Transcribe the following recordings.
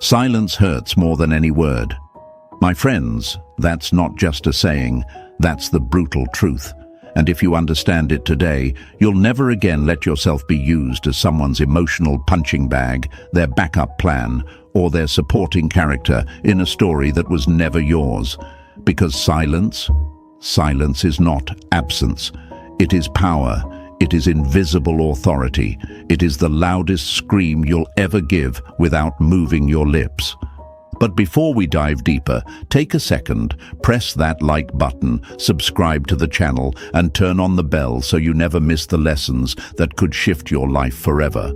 Silence hurts more than any word. My friends, that's not just a saying, that's the brutal truth. And if you understand it today, you'll never again let yourself be used as someone's emotional punching bag, their backup plan, or their supporting character in a story that was never yours. Because silence is not absence. It is power. It is invisible authority. It is the loudest scream you'll ever give without moving your lips. But before we dive deeper, take a second, press that like button, subscribe to the channel, and turn on the bell so you never miss the lessons that could shift your life forever.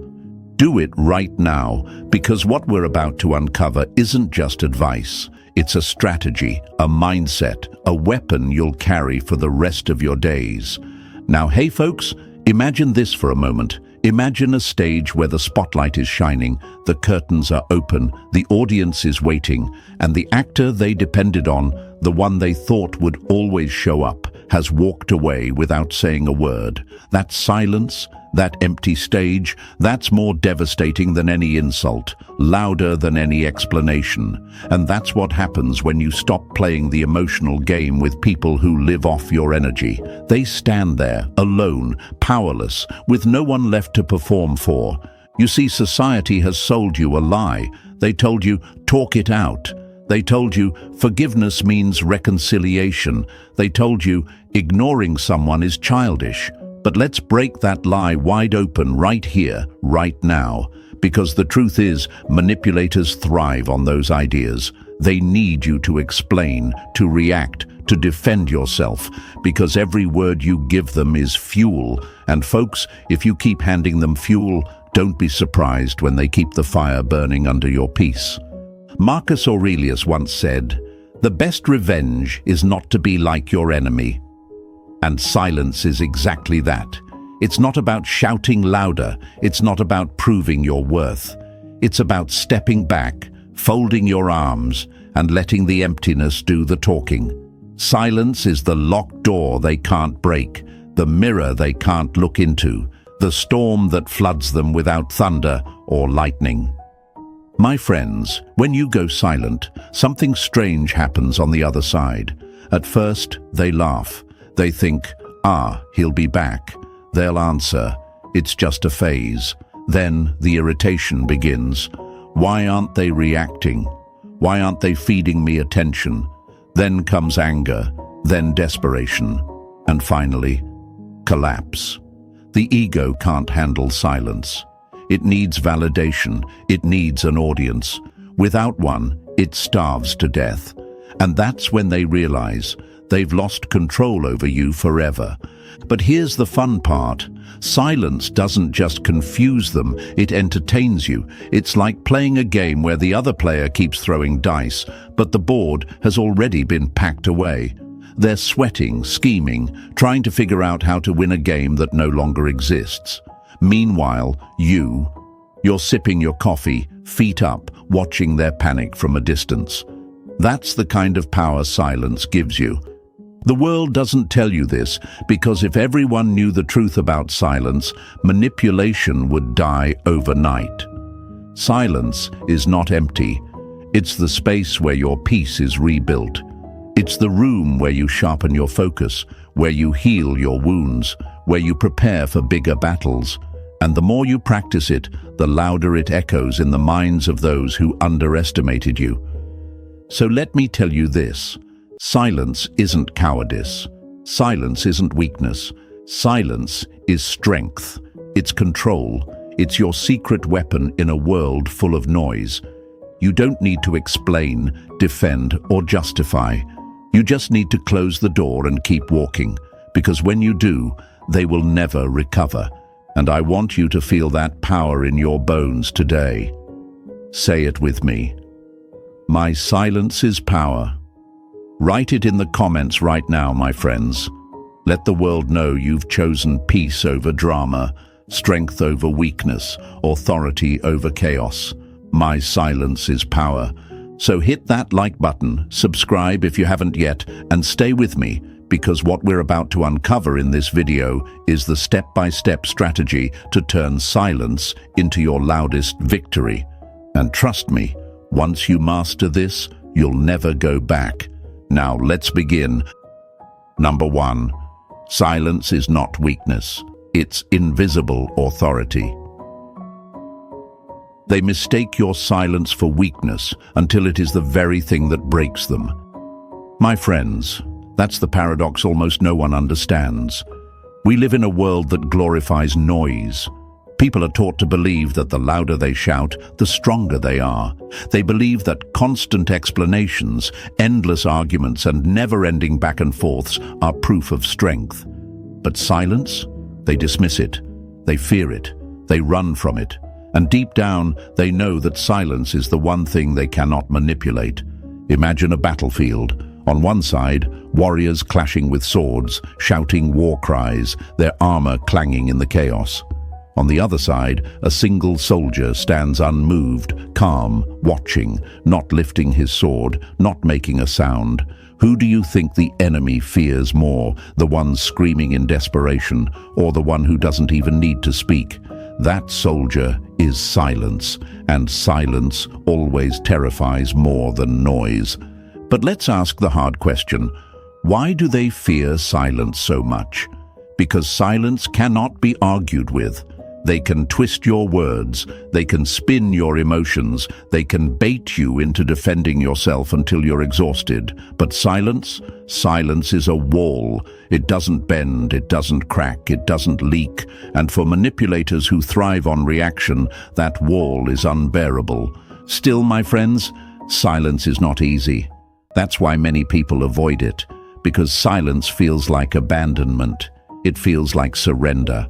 Do it right now, because what we're about to uncover isn't just advice. It's a strategy, a mindset, a weapon you'll carry for the rest of your days. Now, hey folks, imagine this for a moment. Imagine a stage where the spotlight is shining, the curtains are open, the audience is waiting, and the actor they depended on, the one they thought would always show up, has walked away without saying a word. That silence, that empty stage, that's more devastating than any insult, louder than any explanation. And that's what happens when you stop playing the emotional game with people who live off your energy. They stand there, alone, powerless, with no one left to perform for. You see, society has sold you a lie. They told you, talk it out. They told you, forgiveness means reconciliation. They told you, ignoring someone is childish. But let's break that lie wide open right here, right now. Because the truth is, manipulators thrive on those ideas. They need you to explain, to react, to defend yourself, because every word you give them is fuel. And folks, if you keep handing them fuel, don't be surprised when they keep the fire burning under your peace. Marcus Aurelius once said, "The best revenge is not to be like your enemy." And silence is exactly that. It's not about shouting louder. It's not about proving your worth. It's about stepping back, folding your arms, and letting the emptiness do the talking. Silence is the locked door they can't break, the mirror they can't look into, the storm that floods them without thunder or lightning. My friends, when you go silent, something strange happens on the other side. At first, they laugh. They think, he'll be back. They'll answer, it's just a phase. Then the irritation begins. Why aren't they reacting? Why aren't they feeding me attention? Then comes anger, then desperation, and finally, collapse. The ego can't handle silence. It needs validation. It needs an audience. Without one, it starves to death. And that's when they realize they've lost control over you forever. But here's the fun part. Silence doesn't just confuse them, it entertains you. It's like playing a game where the other player keeps throwing dice, but the board has already been packed away. They're sweating, scheming, trying to figure out how to win a game that no longer exists. Meanwhile, you're sipping your coffee, feet up, watching their panic from a distance. That's the kind of power silence gives you. The world doesn't tell you this because if everyone knew the truth about silence, manipulation would die overnight. Silence is not empty. It's the space where your peace is rebuilt. It's the room where you sharpen your focus, where you heal your wounds, where you prepare for bigger battles. And the more you practice it, the louder it echoes in the minds of those who underestimated you. So let me tell you this. Silence isn't cowardice. Silence isn't weakness. Silence is strength. It's control. It's your secret weapon in a world full of noise. You don't need to explain, defend, or justify. You just need to close the door and keep walking, because when you do, they will never recover. And I want you to feel that power in your bones today. Say it with me. My silence is power. Write it in the comments right now, my friends. Let the world know you've chosen peace over drama, strength over weakness, authority over chaos. My silence is power. So hit that like button, subscribe if you haven't yet, and stay with me, because what we're about to uncover in this video is the step-by-step strategy to turn silence into your loudest victory. And trust me, Once you master this, you'll never go back. Now let's begin. Number 1. Silence is not weakness. It's invisible authority. They mistake your silence for weakness until it is the very thing that breaks them. My friends, that's the paradox almost no one understands. We live in a world that glorifies noise. People are taught to believe that the louder they shout, the stronger they are. They believe that constant explanations, endless arguments, and never-ending back and forths are proof of strength. But silence? They dismiss it. They fear it. They run from it. And deep down, they know that silence is the one thing they cannot manipulate. Imagine a battlefield. On one side, warriors clashing with swords, shouting war cries, their armor clanging in the chaos. On the other side, a single soldier stands unmoved, calm, watching, not lifting his sword, not making a sound. Who do you think the enemy fears more, the one screaming in desperation, or the one who doesn't even need to speak? That soldier is silence, and silence always terrifies more than noise. But let's ask the hard question. Why do they fear silence so much? Because silence cannot be argued with. They can twist your words, they can spin your emotions, they can bait you into defending yourself until you're exhausted. But silence is a wall. It doesn't bend, it doesn't crack, it doesn't leak. And for manipulators who thrive on reaction, that wall is unbearable. Still, my friends, silence is not easy. That's why many people avoid it, because silence feels like abandonment. It feels like surrender.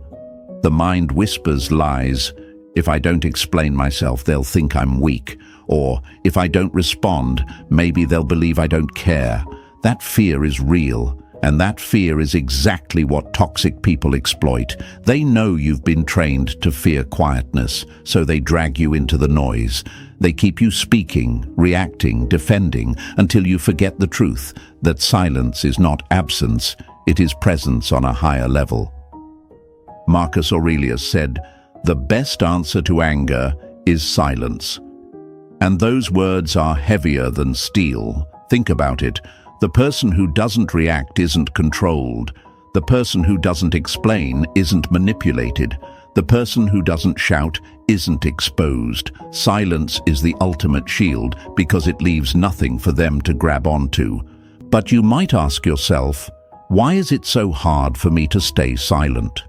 The mind whispers lies. If I don't explain myself, they'll think I'm weak. Or if I don't respond, maybe they'll believe I don't care. That fear is real, and that fear is exactly what toxic people exploit. They know you've been trained to fear quietness, so they drag you into the noise. They keep you speaking, reacting, defending, until you forget the truth, that silence is not absence, it is presence on a higher level. Marcus Aurelius said, "The best answer to anger is silence." And those words are heavier than steel. Think about it. The person who doesn't react isn't controlled. The person who doesn't explain isn't manipulated. The person who doesn't shout isn't exposed. Silence is the ultimate shield because it leaves nothing for them to grab onto. But you might ask yourself, why is it so hard for me to stay silent?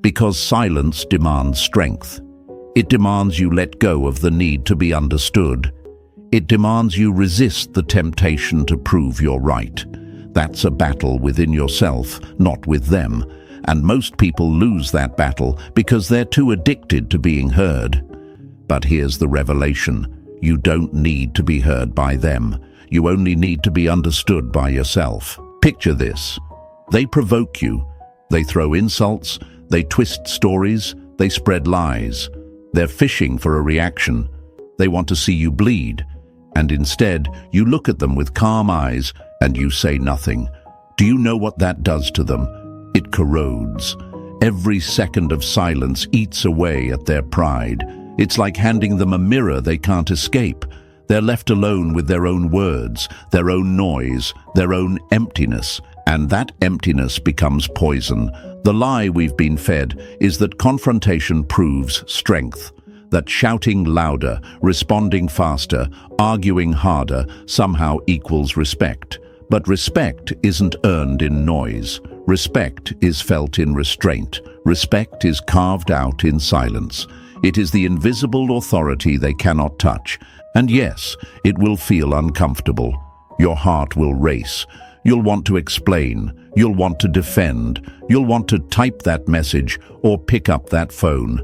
Because silence demands strength. It demands you let go of the need to be understood. It demands you resist the temptation to prove you're right. That's a battle within yourself, not with them. And most people lose that battle because they're too addicted to being heard. But here's the revelation. You don't need to be heard by them. You only need to be understood by yourself. Picture this. They provoke you. They throw insults. They twist stories, they spread lies. They're fishing for a reaction. They want to see you bleed. And instead, you look at them with calm eyes and you say nothing. Do you know what that does to them? It corrodes. Every second of silence eats away at their pride. It's like handing them a mirror they can't escape. They're left alone with their own words, their own noise, their own emptiness. And that emptiness becomes poison. The lie we've been fed is that confrontation proves strength, that shouting louder, responding faster, arguing harder somehow equals respect. But respect isn't earned in noise. Respect is felt in restraint. Respect is carved out in silence. It is the invisible authority they cannot touch. And yes, it will feel uncomfortable. Your heart will race. You'll want to explain, you'll want to defend, you'll want to type that message or pick up that phone.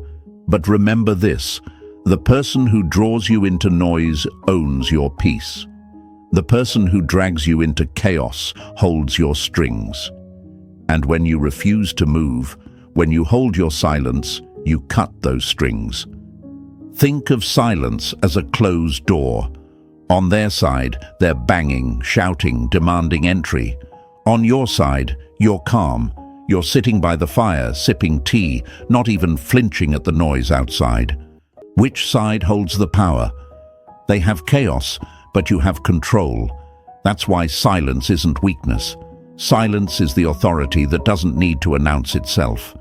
But remember this, the person who draws you into noise owns your peace. The person who drags you into chaos holds your strings. And when you refuse to move, when you hold your silence, you cut those strings. Think of silence as a closed door. On their side, they're banging, shouting, demanding entry. On your side, you're calm. You're sitting by the fire, sipping tea, not even flinching at the noise outside. Which side holds the power? They have chaos, but you have control. That's why silence isn't weakness. Silence is the authority that doesn't need to announce itself.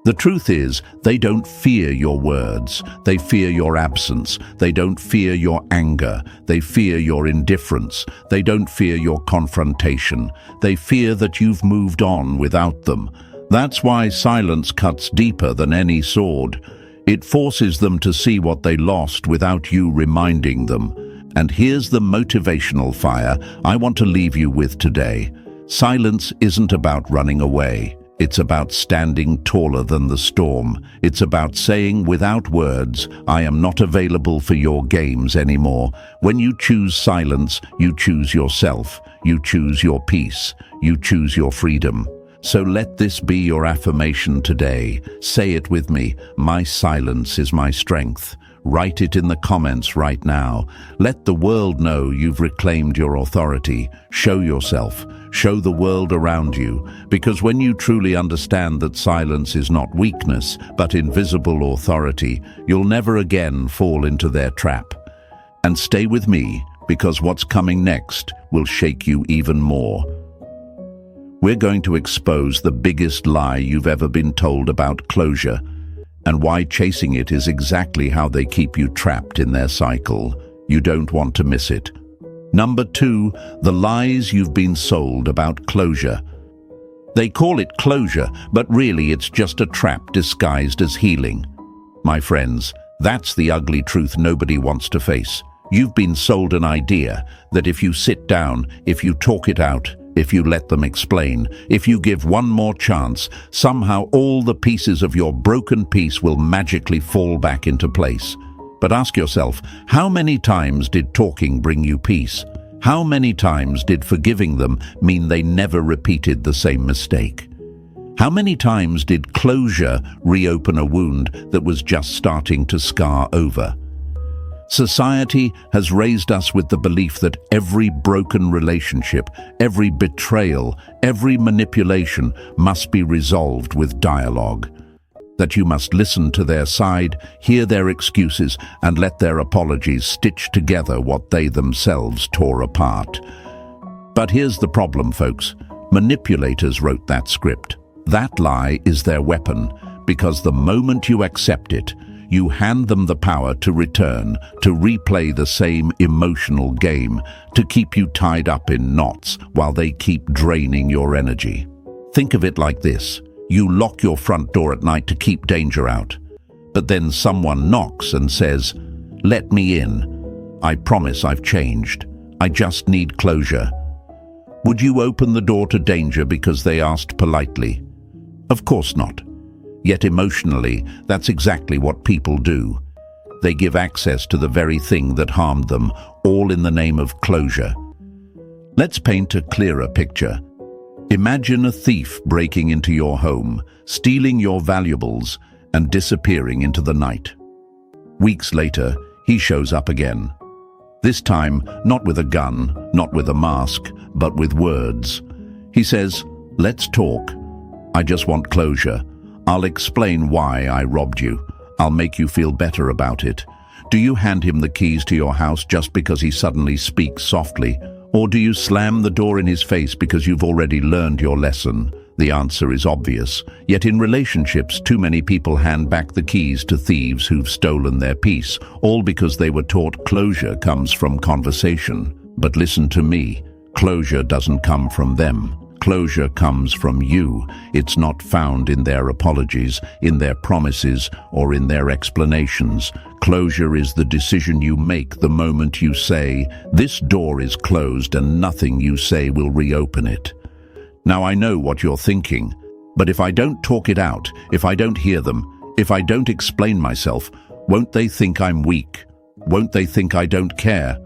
The truth is, they don't fear your words. They fear your absence. They don't fear your anger. They fear your indifference. They don't fear your confrontation. They fear that you've moved on without them. That's why silence cuts deeper than any sword. It forces them to see what they lost without you reminding them. And here's the motivational fire I want to leave you with today. Silence isn't about running away. It's about standing taller than the storm. It's about saying without words, I am not available for your games anymore. When you choose silence, you choose yourself. You choose your peace. You choose your freedom. So let this be your affirmation today. Say it with me. My silence is my strength. Write it in the comments right now. Let the world know you've reclaimed your authority. Show yourself. Show the world around you. Because when you truly understand that silence is not weakness, but invisible authority, you'll never again fall into their trap. And stay with me, because what's coming next will shake you even more. We're going to expose the biggest lie you've ever been told about closure, and why chasing it is exactly how they keep you trapped in their cycle. You don't want to miss it. Number 2, the lies you've been sold about closure. They call it closure, but really it's just a trap disguised as healing. My friends, that's the ugly truth nobody wants to face. You've been sold an idea that if you sit down, if you talk it out, if you let them explain, if you give one more chance, somehow all the pieces of your broken piece will magically fall back into place. But ask yourself, how many times did talking bring you peace? How many times did forgiving them mean they never repeated the same mistake? How many times did closure reopen a wound that was just starting to scar over? Society has raised us with the belief that every broken relationship, every betrayal, every manipulation must be resolved with dialogue. That you must listen to their side, hear their excuses, and let their apologies stitch together what they themselves tore apart. But here's the problem, folks. Manipulators wrote that script. That lie is their weapon, because the moment you accept it, you hand them the power to return, to replay the same emotional game, to keep you tied up in knots while they keep draining your energy. Think of it like this. You lock your front door at night to keep danger out. But then someone knocks and says, "Let me in. I promise I've changed. I just need closure." Would you open the door to danger because they asked politely? Of course not. Yet emotionally, that's exactly what people do. They give access to the very thing that harmed them, all in the name of closure. Let's paint a clearer picture. Imagine a thief breaking into your home, stealing your valuables, and disappearing into the night. Weeks later, he shows up again. This time, not with a gun, not with a mask, but with words. He says, "Let's talk. I just want closure. I'll explain why I robbed you. I'll make you feel better about it." Do you hand him the keys to your house just because he suddenly speaks softly? Or do you slam the door in his face because you've already learned your lesson? The answer is obvious. Yet in relationships, too many people hand back the keys to thieves who've stolen their peace, all because they were taught closure comes from conversation. But listen to me, closure doesn't come from them. Closure comes from you. It's not found in their apologies, in their promises, or in their explanations. Closure is the decision you make the moment you say, "This door is closed," and nothing you say will reopen it. Now I know what you're thinking, but if I don't talk it out, if I don't hear them, if I don't explain myself, won't they think I'm weak? Won't they think I don't care?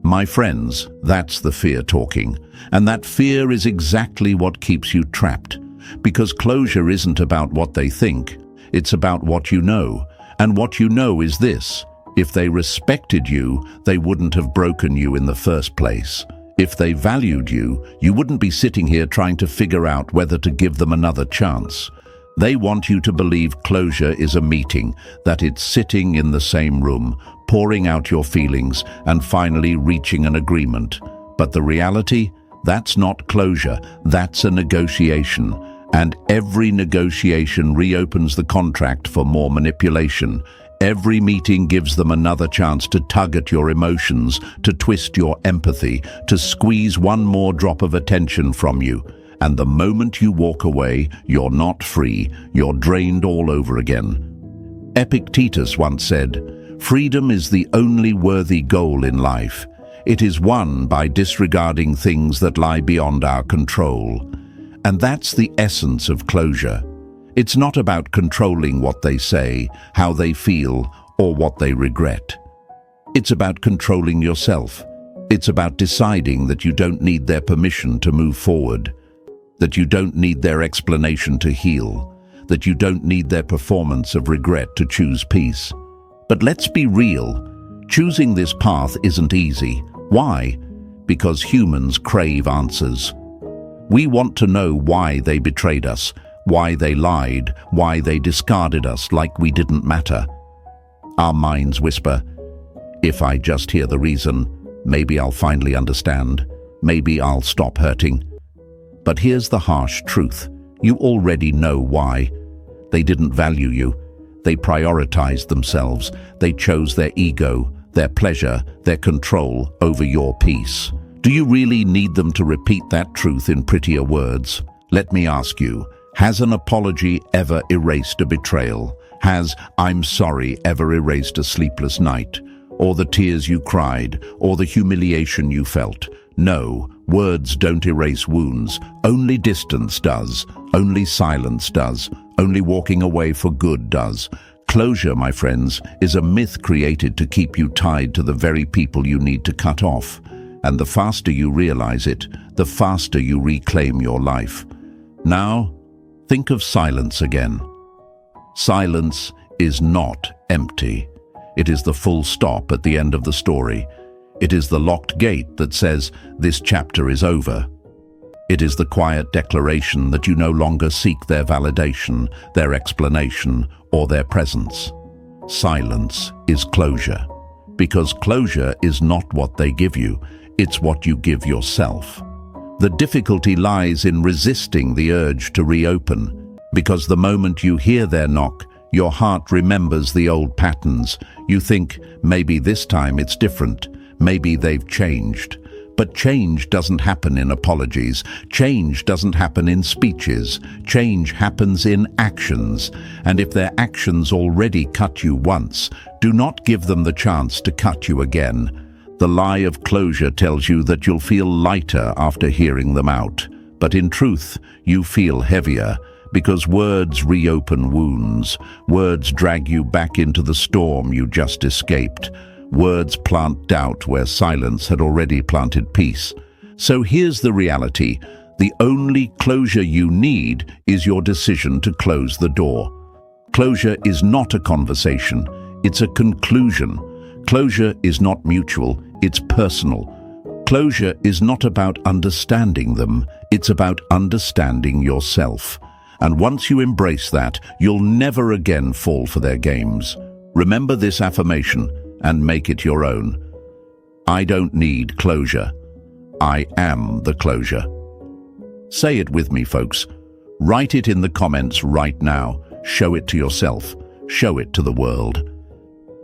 My friends, that's the fear talking. And that fear is exactly what keeps you trapped. Because closure isn't about what they think. It's about what you know. And what you know is this: if they respected you, they wouldn't have broken you in the first place. If they valued you, you wouldn't be sitting here trying to figure out whether to give them another chance. They want you to believe closure is a meeting, that it's sitting in the same room, pouring out your feelings, and finally reaching an agreement. But the reality? That's not closure, that's a negotiation. And every negotiation reopens the contract for more manipulation. Every meeting gives them another chance to tug at your emotions, to twist your empathy, to squeeze one more drop of attention from you. And the moment you walk away, you're not free, you're drained all over again. Epictetus once said, "Freedom is the only worthy goal in life. It is won by disregarding things that lie beyond our control." And that's the essence of closure. It's not about controlling what they say, how they feel, or what they regret. It's about controlling yourself. It's about deciding that you don't need their permission to move forward, that you don't need their explanation to heal, that you don't need their performance of regret to choose peace. But let's be real. Choosing this path isn't easy. Why? Because humans crave answers. We want to know why they betrayed us, why they lied, why they discarded us like we didn't matter. Our minds whisper, "If I just hear the reason, maybe I'll finally understand. Maybe I'll stop hurting." But here's the harsh truth. You already know why. They didn't value you. They prioritized themselves. They chose their ego, their pleasure, their control over your peace. Do you really need them to repeat that truth in prettier words? Let me ask you, has an apology ever erased a betrayal? Has "I'm sorry" ever erased a sleepless night? Or the tears you cried? Or the humiliation you felt? No, words don't erase wounds. Only distance does. Only silence does. Only walking away for good does. Closure, my friends, is a myth created to keep you tied to the very people you need to cut off. And the faster you realize it, the faster you reclaim your life. Now, think of silence again. Silence is not empty. It is the full stop at the end of the story. It is the locked gate that says, "This chapter is over." It is the quiet declaration that you no longer seek their validation, their explanation, or their presence. Silence is closure. Because closure is not what they give you, it's what you give yourself. The difficulty lies in resisting the urge to reopen, because the moment you hear their knock, your heart remembers the old patterns. You think, maybe this time it's different, maybe they've changed. But change doesn't happen in apologies. Change doesn't happen in speeches. Change happens in actions. And if their actions already cut you once, do not give them the chance to cut you again. The lie of closure tells you that you'll feel lighter after hearing them out. But in truth, you feel heavier, because words reopen wounds. Words drag you back into the storm you just escaped. Words plant doubt where silence had already planted peace. So here's the reality. The only closure you need is your decision to close the door. Closure is not a conversation, it's a conclusion. Closure is not mutual, it's personal. Closure is not about understanding them, it's about understanding yourself. And once you embrace that, you'll never again fall for their games. Remember this affirmation and make it your own. I don't need closure. I am the closure. Say it with me, folks. Write it in the comments right now. Show it to yourself. Show it to the world.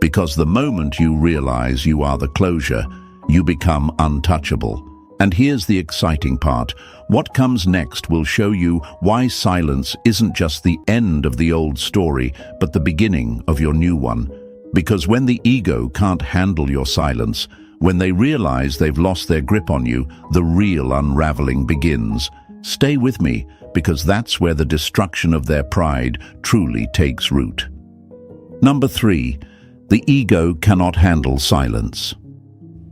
Because the moment you realize you are the closure, you become untouchable. And here's the exciting part. What comes next will show you why silence isn't just the end of the old story, but the beginning of your new one. Because when the ego can't handle your silence, when they realize they've lost their grip on you, the real unraveling begins. Stay with me, because that's where the destruction of their pride truly takes root. Number 3, the ego cannot handle silence.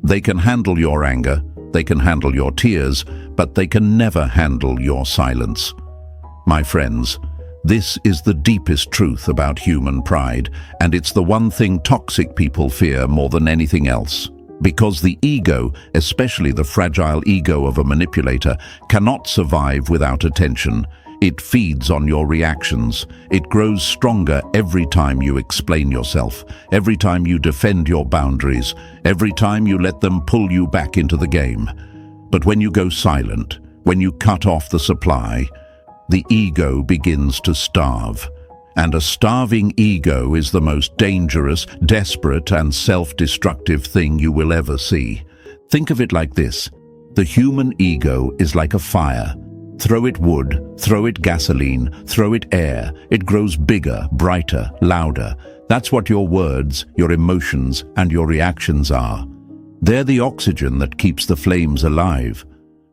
They can handle your anger, they can handle your tears, but they can never handle your silence. My friends, this is the deepest truth about human pride, and it's the one thing toxic people fear more than anything else. Because the ego, especially the fragile ego of a manipulator, cannot survive without attention. It feeds on your reactions. It grows stronger every time you explain yourself, every time you defend your boundaries, every time you let them pull you back into the game. But when you go silent, when you cut off the supply, the ego begins to starve. And a starving ego is the most dangerous, desperate, and self-destructive thing you will ever see. Think of it like this. The human ego is like a fire. Throw it wood, throw it gasoline, throw it air. It grows bigger, brighter, louder. That's what your words, your emotions, and your reactions are. They're the oxygen that keeps the flames alive.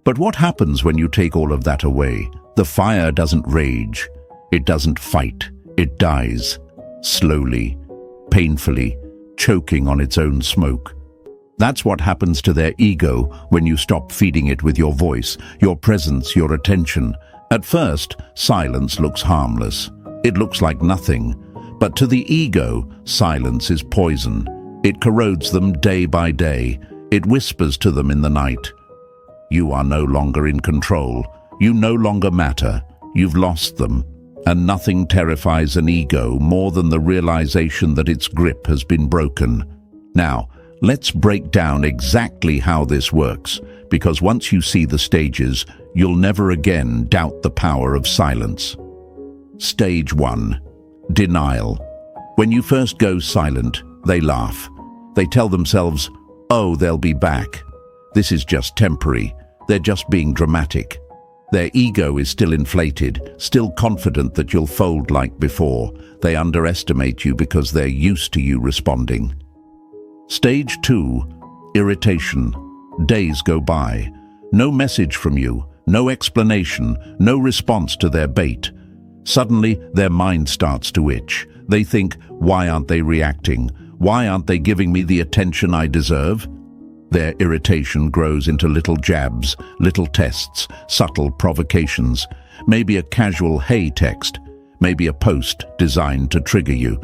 But what happens when you take all of that away? The fire doesn't rage. It doesn't fight. It dies. Slowly, painfully, choking on its own smoke. That's what happens to their ego when you stop feeding it with your voice, your presence, your attention. At first, silence looks harmless. It looks like nothing. But to the ego, silence is poison. It corrodes them day by day. It whispers to them in the night. You are no longer in control. You no longer matter. You've lost them. And nothing terrifies an ego more than the realization that its grip has been broken. Now, let's break down exactly how this works, because once you see the stages, you'll never again doubt the power of silence. Stage 1. Denial. When you first go silent, they laugh. They tell themselves, oh, they'll be back. This is just temporary. They're just being dramatic. Their ego is still inflated, still confident that you'll fold like before. They underestimate you because they're used to you responding. Stage 2. Irritation. Days go by. No message from you, no explanation, no response to their bait. Suddenly, their mind starts to itch. They think, why aren't they reacting? Why aren't they giving me the attention I deserve? Their irritation grows into little jabs, little tests, subtle provocations. Maybe a casual hey text, maybe a post designed to trigger you.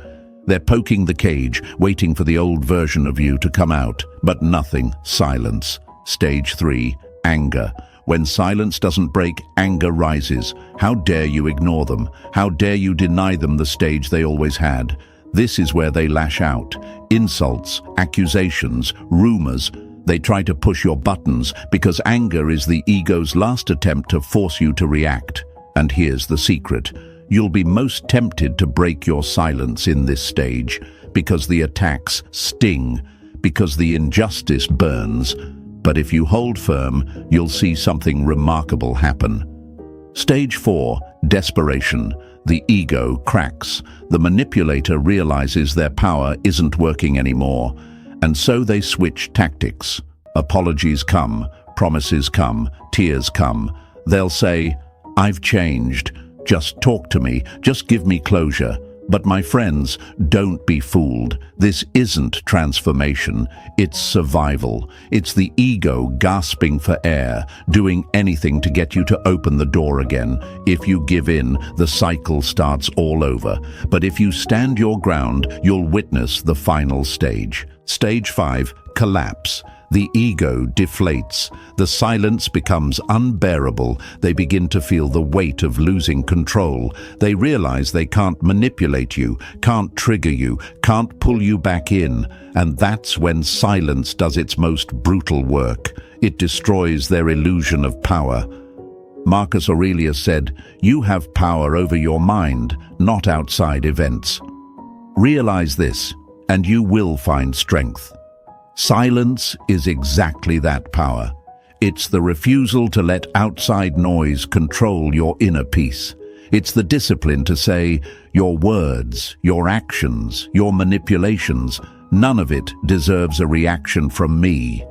They're poking the cage, waiting for the old version of you to come out, but nothing. Silence. Stage 3. Anger. When silence doesn't break, anger rises. How dare you ignore them? How dare you deny them the stage they always had? This is where they lash out. Insults, accusations, rumors. They try to push your buttons because anger is the ego's last attempt to force you to react. And here's the secret. You'll be most tempted to break your silence in this stage because the attacks sting, because the injustice burns. But if you hold firm, you'll see something remarkable happen. Stage 4. Desperation. The ego cracks. The manipulator realizes their power isn't working anymore. And so they switch tactics. Apologies come, promises come, tears come. They'll say, I've changed. Just talk to me. Just give me closure. But my friends, don't be fooled. This isn't transformation. It's survival. It's the ego gasping for air, doing anything to get you to open the door again. If you give in, the cycle starts all over. But if you stand your ground, you'll witness the final stage. Stage 5. Collapse. The ego deflates. The silence becomes unbearable. They begin to feel the weight of losing control. They realize they can't manipulate you, can't trigger you, can't pull you back in. And that's when silence does its most brutal work. It destroys their illusion of power. Marcus Aurelius said, "You have power over your mind, not outside events." Realize this, and you will find strength. Silence is exactly that power. It's the refusal to let outside noise control your inner peace. It's the discipline to say, your words, your actions, your manipulations, none of it deserves a reaction from me.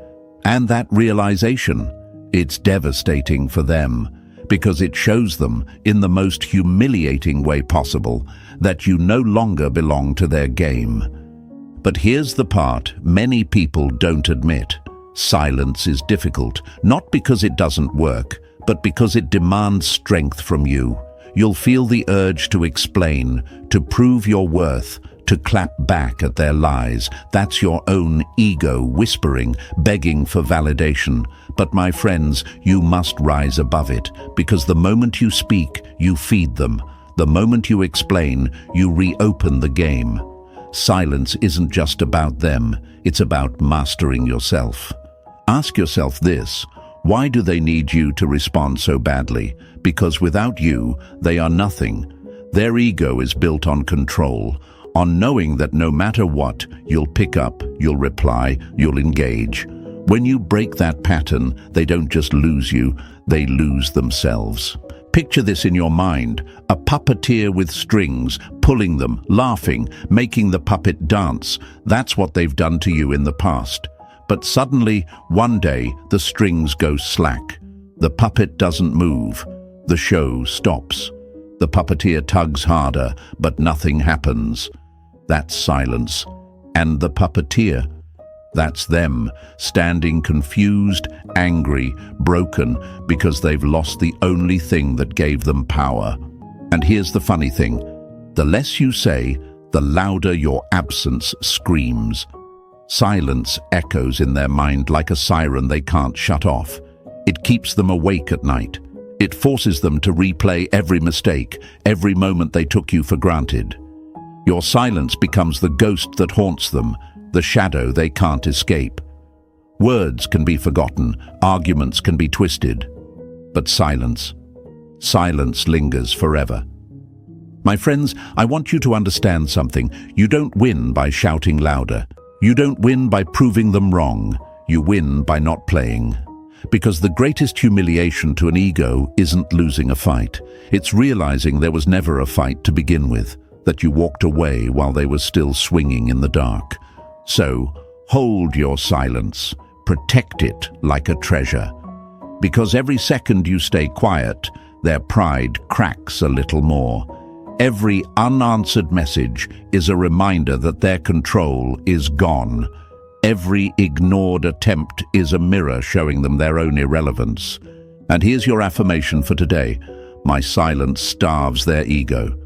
And that realization, it's devastating for them, because it shows them, in the most humiliating way possible, that you no longer belong to their game. But here's the part many people don't admit. Silence is difficult, not because it doesn't work, but because it demands strength from you. You'll feel the urge to explain, to prove your worth, to clap back at their lies. That's your own ego whispering, begging for validation. But my friends, you must rise above it, because the moment you speak, you feed them. The moment you explain, you reopen the game. Silence isn't just about them, it's about mastering yourself. Ask yourself this: why do they need you to respond so badly? Because without you, they are nothing. Their ego is built on control, on knowing that no matter what, you'll pick up, you'll reply, you'll engage. When you break that pattern, they don't just lose you, they lose themselves. Picture this in your mind: a puppeteer with strings, pulling them, laughing, making the puppet dance. That's what they've done to you in the past. But suddenly, one day, the strings go slack. The puppet doesn't move. The show stops. The puppeteer tugs harder, but nothing happens. That's silence. And the puppeteer? That's them, standing confused, angry, broken, because they've lost the only thing that gave them power. And here's the funny thing: the less you say, the louder your absence screams. Silence echoes in their mind like a siren they can't shut off. It keeps them awake at night. It forces them to replay every mistake, every moment they took you for granted. Your silence becomes the ghost that haunts them, the shadow they can't escape. Words can be forgotten, arguments can be twisted, but silence lingers forever. My friends, I want you to understand something. You don't win by shouting louder. You don't win by proving them wrong. You win by not playing. Because the greatest humiliation to an ego isn't losing a fight. It's realizing there was never a fight to begin with, that you walked away while they were still swinging in the dark. So, hold your silence. Protect it like a treasure. Because every second you stay quiet, their pride cracks a little more. Every unanswered message is a reminder that their control is gone. Every ignored attempt is a mirror showing them their own irrelevance. And here's your affirmation for today: my silence starves their ego.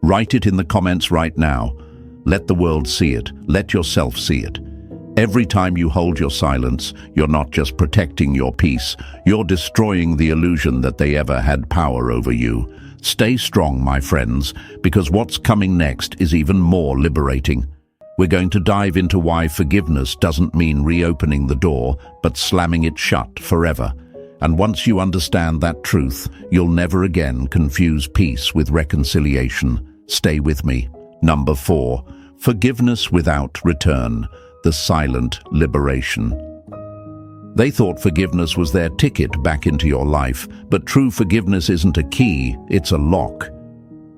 Write it in the comments right now. Let the world see it. Let yourself see it. Every time you hold your silence, you're not just protecting your peace, you're destroying the illusion that they ever had power over you. Stay strong, my friends, because what's coming next is even more liberating. We're going to dive into why forgiveness doesn't mean reopening the door, but slamming it shut forever. And once you understand that truth, you'll never again confuse peace with reconciliation. Stay with me. Number 4, forgiveness without return, the silent liberation. They thought forgiveness was their ticket back into your life, but true forgiveness isn't a key, it's a lock.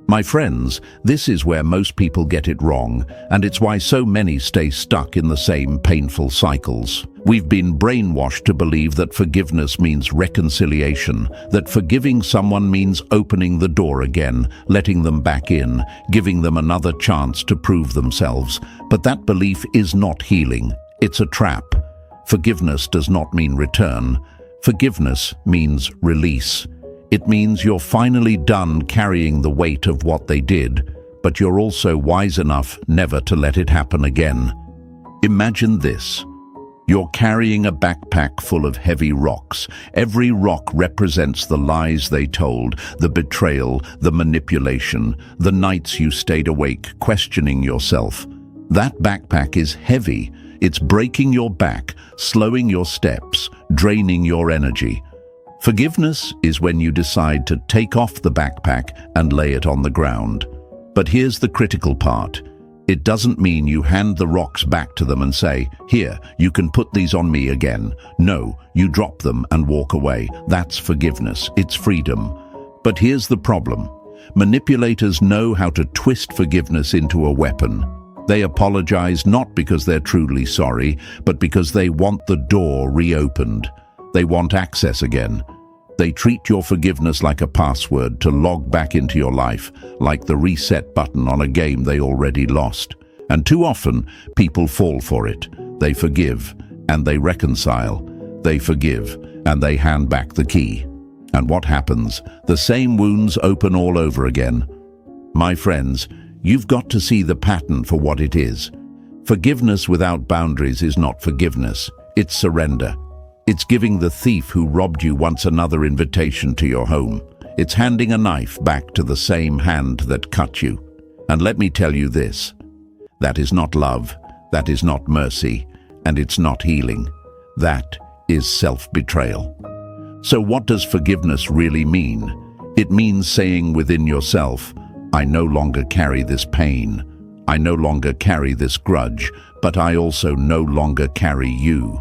My friends, this is where most people get it wrong, and it's why so many stay stuck in the same painful cycles. We've been brainwashed to believe that forgiveness means reconciliation, that forgiving someone means opening the door again, letting them back in, giving them another chance to prove themselves. But that belief is not healing, it's a trap. Forgiveness does not mean return. Forgiveness means release. It means you're finally done carrying the weight of what they did, but you're also wise enough never to let it happen again. Imagine this. You're carrying a backpack full of heavy rocks. Every rock represents the lies they told, the betrayal, the manipulation, the nights you stayed awake questioning yourself. That backpack is heavy. It's breaking your back, slowing your steps, draining your energy. Forgiveness is when you decide to take off the backpack and lay it on the ground. But here's the critical part. It doesn't mean you hand the rocks back to them and say, "Here, you can put these on me again." No, you drop them and walk away. That's forgiveness. It's freedom. But here's the problem. Manipulators know how to twist forgiveness into a weapon. They apologize not because they're truly sorry, but because they want the door reopened. They want access again. They treat your forgiveness like a password to log back into your life, like the reset button on a game they already lost. And too often, people fall for it. They forgive, and they reconcile. They forgive, and they hand back the key. And what happens? The same wounds open all over again. My friends, You've got to see the pattern for what it is. Forgiveness without boundaries is not forgiveness. It's surrender. It's giving the thief who robbed you once another invitation to your home. It's handing a knife back to the same hand that cut you. And let me tell you this, that is not love, that is not mercy, and it's not healing. That is self-betrayal. So what does forgiveness really mean? It means saying within yourself, I no longer carry this pain. I no longer carry this grudge, but I also no longer carry you.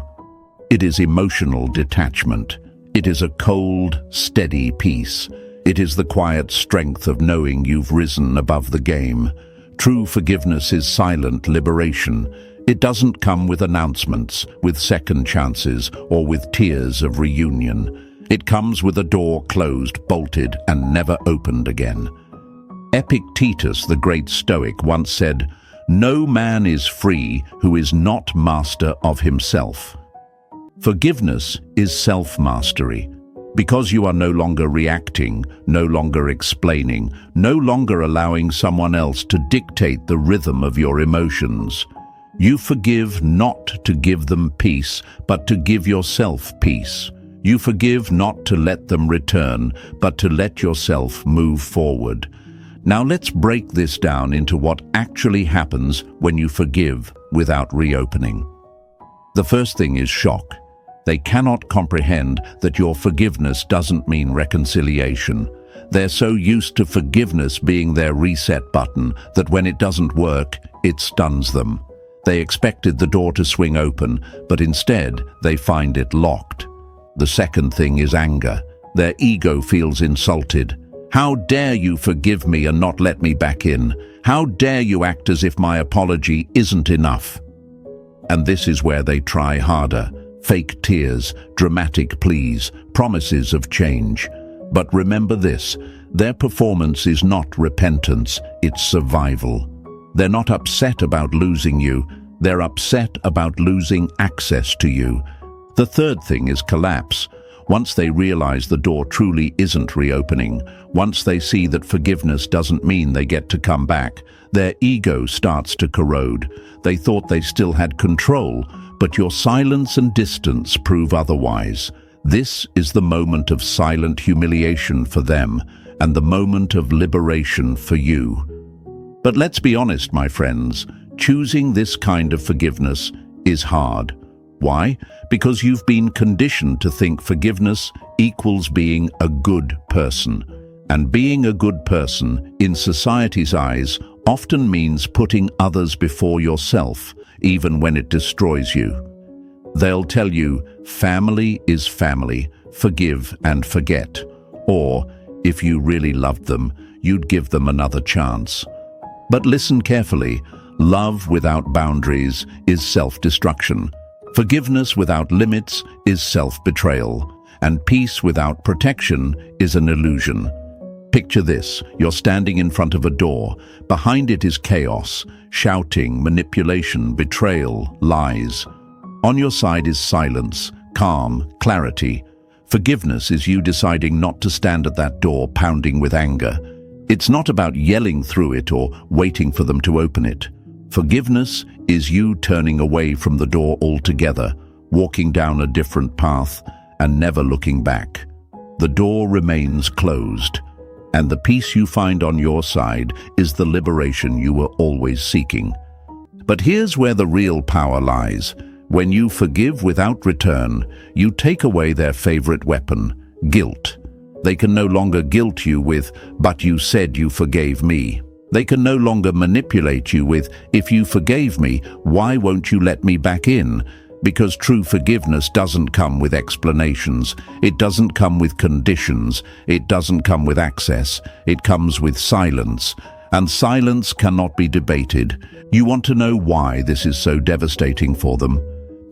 It is emotional detachment. It is a cold, steady peace. It is the quiet strength of knowing you've risen above the game. True forgiveness is silent liberation. It doesn't come with announcements, with second chances, or with tears of reunion. It comes with a door closed, bolted, and never opened again. Epictetus, the great Stoic, once said, "No man is free who is not master of himself." Forgiveness is self-mastery. Because you are no longer reacting, no longer explaining, no longer allowing someone else to dictate the rhythm of your emotions. You forgive not to give them peace, but to give yourself peace. You forgive not to let them return, but to let yourself move forward. Now let's break this down into what actually happens when you forgive without reopening. The first thing is shock. They cannot comprehend that your forgiveness doesn't mean reconciliation. They're so used to forgiveness being their reset button that when it doesn't work, it stuns them. They expected the door to swing open, but instead they find it locked. The second thing is anger. Their ego feels insulted. How dare you forgive me and not let me back in? How dare you act as if my apology isn't enough? And this is where they try harder. Fake tears, dramatic pleas, promises of change. But remember this, their performance is not repentance, it's survival. They're not upset about losing you, they're upset about losing access to you. The third thing is collapse. Once they realize the door truly isn't reopening, once they see that forgiveness doesn't mean they get to come back, their ego starts to corrode. They thought they still had control, but your silence and distance prove otherwise. This is the moment of silent humiliation for them, and the moment of liberation for you. But let's be honest, my friends, choosing this kind of forgiveness is hard. Why? Because you've been conditioned to think forgiveness equals being a good person. And being a good person, in society's eyes, often means putting others before yourself, even when it destroys you. They'll tell you, family is family, forgive and forget. Or, if you really loved them, you'd give them another chance. But listen carefully, love without boundaries is self-destruction. Forgiveness without limits is self-betrayal, and peace without protection is an illusion. Picture this, you're standing in front of a door. Behind it is chaos, shouting, manipulation, betrayal, lies. On your side is silence, calm, clarity. Forgiveness is you deciding not to stand at that door pounding with anger. It's not about yelling through it or waiting for them to open it. Forgiveness is you turning away from the door altogether, walking down a different path, and never looking back. The door remains closed, and the peace you find on your side is the liberation you were always seeking. But here's where the real power lies. When you forgive without return, you take away their favorite weapon, guilt. They can no longer guilt you with, "But you said you forgave me." They can no longer manipulate you with, "If you forgave me, why won't you let me back in?" Because true forgiveness doesn't come with explanations. It doesn't come with conditions. It doesn't come with access. It comes with silence. And silence cannot be debated. You want to know why this is so devastating for them?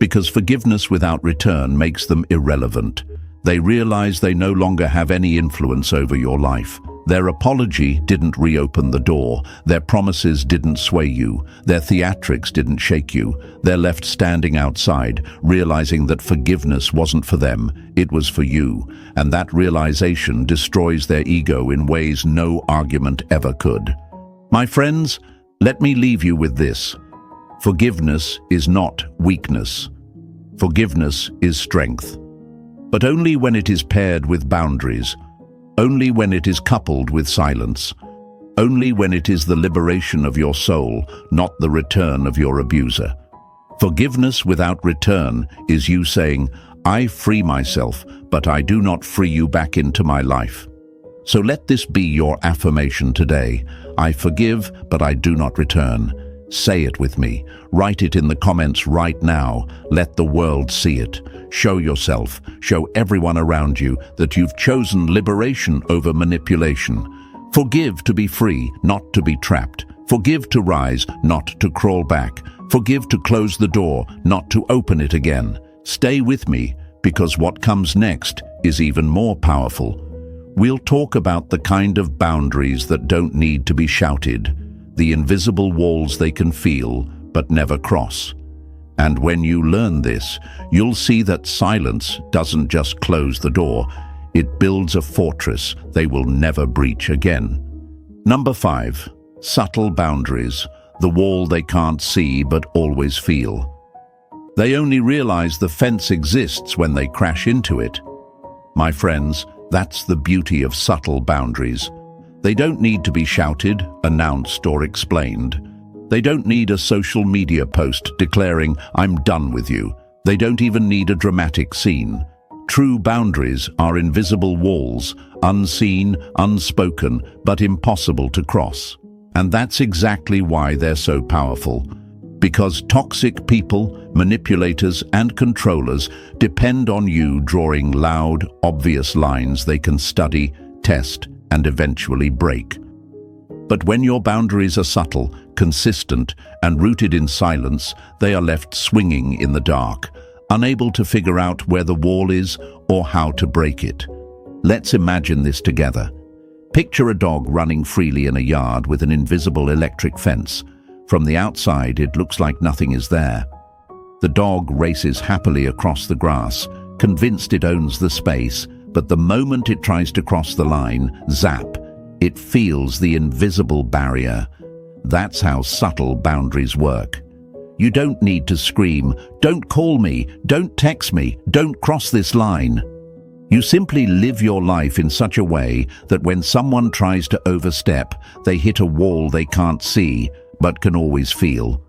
Because forgiveness without return makes them irrelevant. They realize they no longer have any influence over your life. Their apology didn't reopen the door. Their promises didn't sway you. Their theatrics didn't shake you. They're left standing outside, realizing that forgiveness wasn't for them, it was for you. And that realization destroys their ego in ways no argument ever could. My friends, let me leave you with this. Forgiveness is not weakness. Forgiveness is strength. But only when it is paired with boundaries, only when it is coupled with silence, only when it is the liberation of your soul, not the return of your abuser. Forgiveness without return is you saying, I free myself, but I do not free you back into my life. So let this be your affirmation today. I forgive, but I do not return. Say it with me. Write it in the comments right now. Let the world see it. Show yourself, show everyone around you that you've chosen liberation over manipulation. Forgive to be free, not to be trapped. Forgive to rise, not to crawl back. Forgive to close the door, not to open it again. Stay with me, because what comes next is even more powerful. We'll talk about the kind of boundaries that don't need to be shouted, the invisible walls they can feel but never cross. And when you learn this, you'll see that silence doesn't just close the door, it builds a fortress they will never breach again. Number 5. Subtle boundaries, the wall they can't see but always feel. They only realize the fence exists when they crash into it. My friends, that's the beauty of subtle boundaries. They don't need to be shouted, announced, or explained. They don't need a social media post declaring, I'm done with you. They don't even need a dramatic scene. True boundaries are invisible walls, unseen, unspoken, but impossible to cross. And that's exactly why they're so powerful. Because toxic people, manipulators, and controllers depend on you drawing loud, obvious lines they can study, test, and eventually break. But when your boundaries are subtle, consistent, and rooted in silence, they are left swinging in the dark, unable to figure out where the wall is or how to break it. Let's imagine this together. Picture a dog running freely in a yard with an invisible electric fence. From the outside, it looks like nothing is there. The dog races happily across the grass, convinced it owns the space, but the moment it tries to cross the line, zap, it feels the invisible barrier. That's how subtle boundaries work. You don't need to scream, don't call me, don't text me, don't cross this line. You simply live your life in such a way that when someone tries to overstep, they hit a wall they can't see, but can always feel.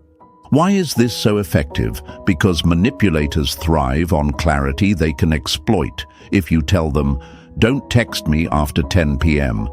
Why is this so effective? Because manipulators thrive on clarity they can exploit. If you tell them, don't text me after 10 p.m.,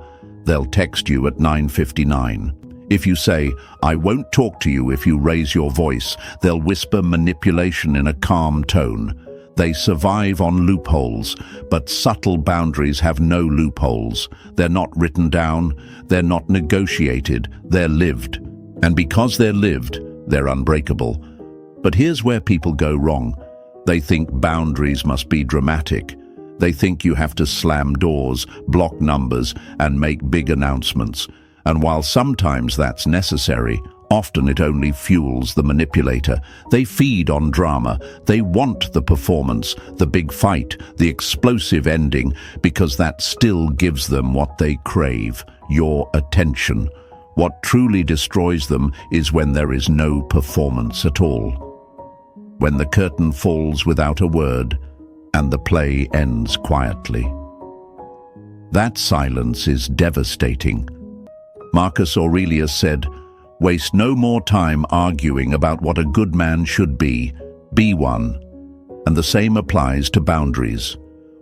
they'll text you at 9:59. If you say, I won't talk to you if you raise your voice, they'll whisper manipulation in a calm tone. They survive on loopholes, but subtle boundaries have no loopholes. They're not written down, they're not negotiated, they're lived. And because they're lived, they're unbreakable. But here's where people go wrong. They think boundaries must be dramatic. They think you have to slam doors, block numbers, and make big announcements. And while sometimes that's necessary, often it only fuels the manipulator. They feed on drama. They want the performance, the big fight, the explosive ending, because that still gives them what they crave, your attention. What truly destroys them is when there is no performance at all. When the curtain falls without a word, and the play ends quietly. That silence is devastating. Marcus Aurelius said, waste no more time arguing about what a good man should be one. And the same applies to boundaries.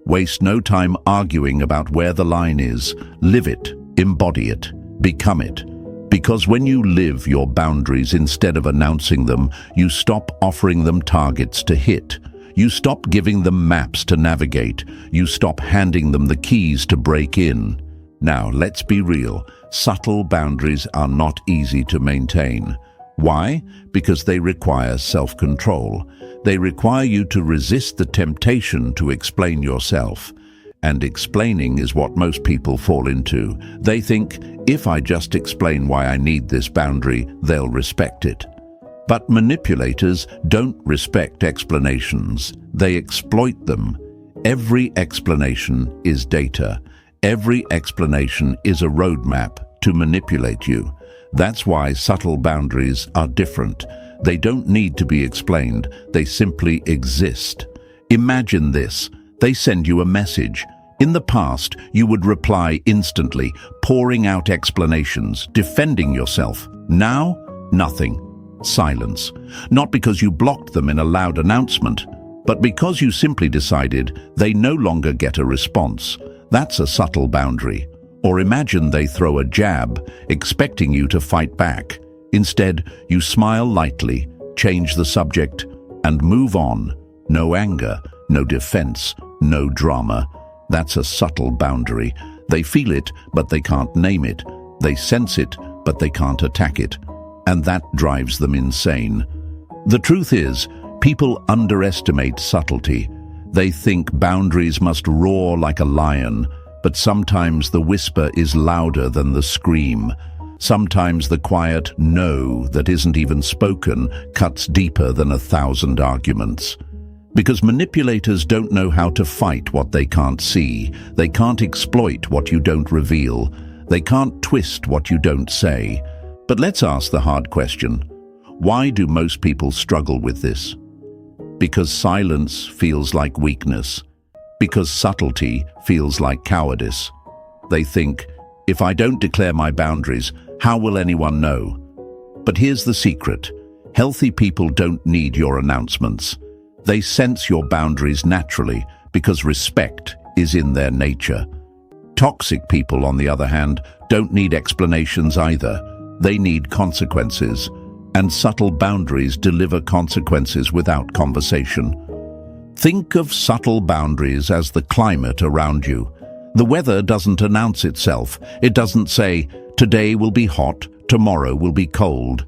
Waste no time arguing about where the line is. Live it, embody it, become it. Because when you live your boundaries instead of announcing them, you stop offering them targets to hit. You stop giving them maps to navigate. You stop handing them the keys to break in. Now, let's be real. Subtle boundaries are not easy to maintain. Why? Because they require self-control. They require you to resist the temptation to explain yourself. And explaining is what most people fall into. They think, if I just explain why I need this boundary, they'll respect it. But manipulators don't respect explanations. They exploit them. Every explanation is data. Every explanation is a roadmap to manipulate you. That's why subtle boundaries are different. They don't need to be explained, they simply exist. Imagine this. They send you a message. In the past, you would reply instantly, pouring out explanations, defending yourself. Now, nothing. Silence. Not because you blocked them in a loud announcement, but because you simply decided they no longer get a response. That's a subtle boundary. Or imagine they throw a jab, expecting you to fight back. Instead, you smile lightly, change the subject, and move on. No anger, no defense, no drama. That's a subtle boundary. They feel it, but they can't name it. They sense it, but they can't attack it. And that drives them insane. The truth is, people underestimate subtlety. They think boundaries must roar like a lion, but sometimes the whisper is louder than the scream. Sometimes the quiet no that isn't even spoken cuts deeper than 1,000 arguments. Because manipulators don't know how to fight what they can't see. They can't exploit what you don't reveal. They can't twist what you don't say. But let's ask the hard question. Why do most people struggle with this? Because silence feels like weakness. Because subtlety feels like cowardice. They think, if I don't declare my boundaries, how will anyone know? But here's the secret. Healthy people don't need your announcements. They sense your boundaries naturally because respect is in their nature. Toxic people, on the other hand, don't need explanations either. They need consequences. And subtle boundaries deliver consequences without conversation. Think of subtle boundaries as the climate around you. The weather doesn't announce itself. It doesn't say, today will be hot, tomorrow will be cold.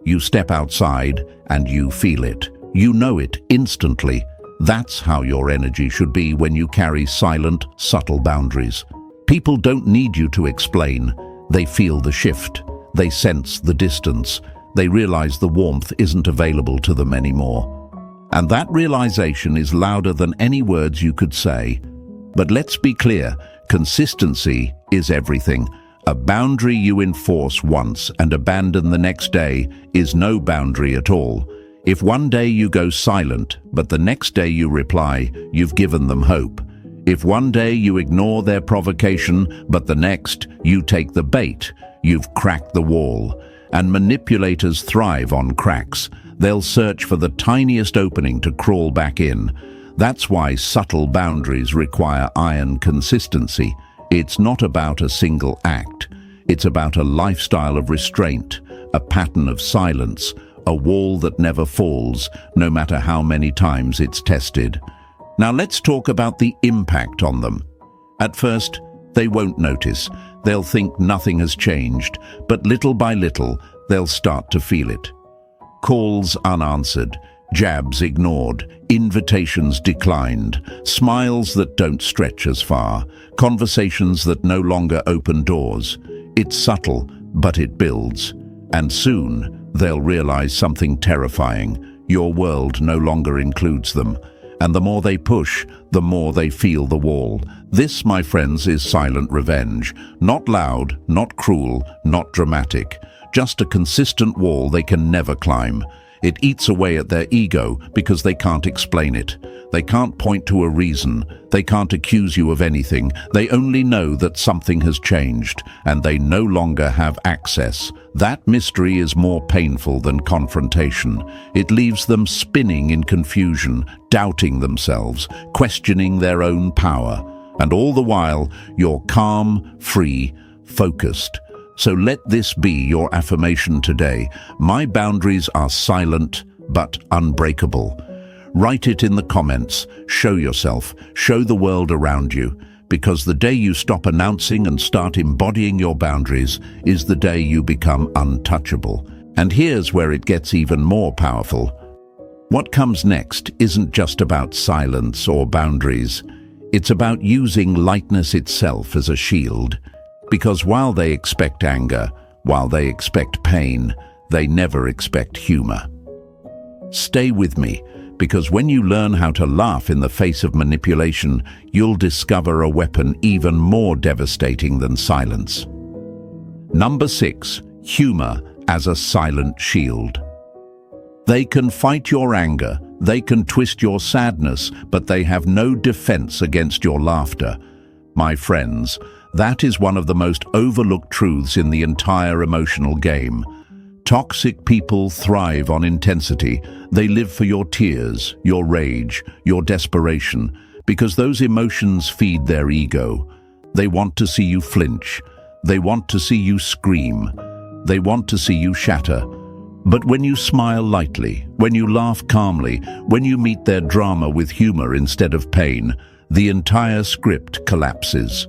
You step outside and you feel it. You know it instantly. That's how your energy should be when you carry silent, subtle boundaries. People don't need you to explain. They feel the shift. They sense the distance. They realize the warmth isn't available to them anymore. And that realization is louder than any words you could say. But let's be clear, consistency is everything. A boundary you enforce once and abandon the next day is no boundary at all. If one day you go silent, but the next day you reply, you've given them hope. If one day you ignore their provocation, but the next you take the bait, you've cracked the wall. And manipulators thrive on cracks. They'll search for the tiniest opening to crawl back in. That's why subtle boundaries require iron consistency. It's not about a single act. It's about a lifestyle of restraint, a pattern of silence, a wall that never falls, no matter how many times it's tested. Now let's talk about the impact on them. At first, they won't notice. They'll think nothing has changed, but little by little, they'll start to feel it. Calls unanswered, jabs ignored, invitations declined, smiles that don't stretch as far, conversations that no longer open doors. It's subtle, but it builds. And soon, they'll realize something terrifying. Your world no longer includes them. And the more they push, the more they feel the wall. This, my friends, is silent revenge. Not loud, not cruel, not dramatic. Just a consistent wall they can never climb. It eats away at their ego because they can't explain it. They can't point to a reason. They can't accuse you of anything. They only know that something has changed, and they no longer have access. That mystery is more painful than confrontation. It leaves them spinning in confusion, doubting themselves, questioning their own power. And all the while, you're calm, free, focused. So let this be your affirmation today. My boundaries are silent but unbreakable. Write it in the comments. Show yourself. Show the world around you. Because the day you stop announcing and start embodying your boundaries is the day you become untouchable. And here's where it gets even more powerful. What comes next isn't just about silence or boundaries. It's about using lightness itself as a shield. Because while they expect anger, while they expect pain, they never expect humor. Stay with me, because when you learn how to laugh in the face of manipulation, you'll discover a weapon even more devastating than silence. Number 6, Humor as a silent shield. They can fight your anger, they can twist your sadness, but they have no defense against your laughter. My friends, that is one of the most overlooked truths in the entire emotional game. Toxic people thrive on intensity. They live for your tears, your rage, your desperation, because those emotions feed their ego. They want to see you flinch. They want to see you scream. They want to see you shatter. But when you smile lightly, when you laugh calmly, when you meet their drama with humor instead of pain, the entire script collapses.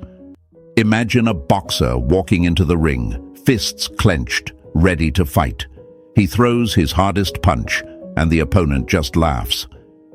Imagine a boxer walking into the ring, fists clenched, ready to fight. He throws his hardest punch, and the opponent just laughs.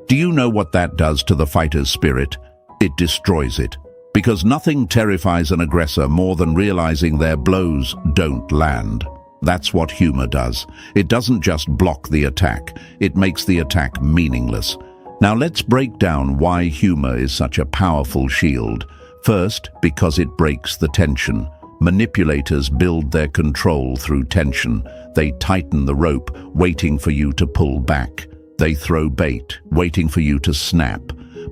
Do you know what that does to the fighter's spirit? It destroys it. Because nothing terrifies an aggressor more than realizing their blows don't land. That's what humor does. It doesn't just block the attack, it makes the attack meaningless. Now let's break down why humor is such a powerful shield. First, because it breaks the tension. Manipulators build their control through tension. They tighten the rope, waiting for you to pull back. They throw bait, waiting for you to snap.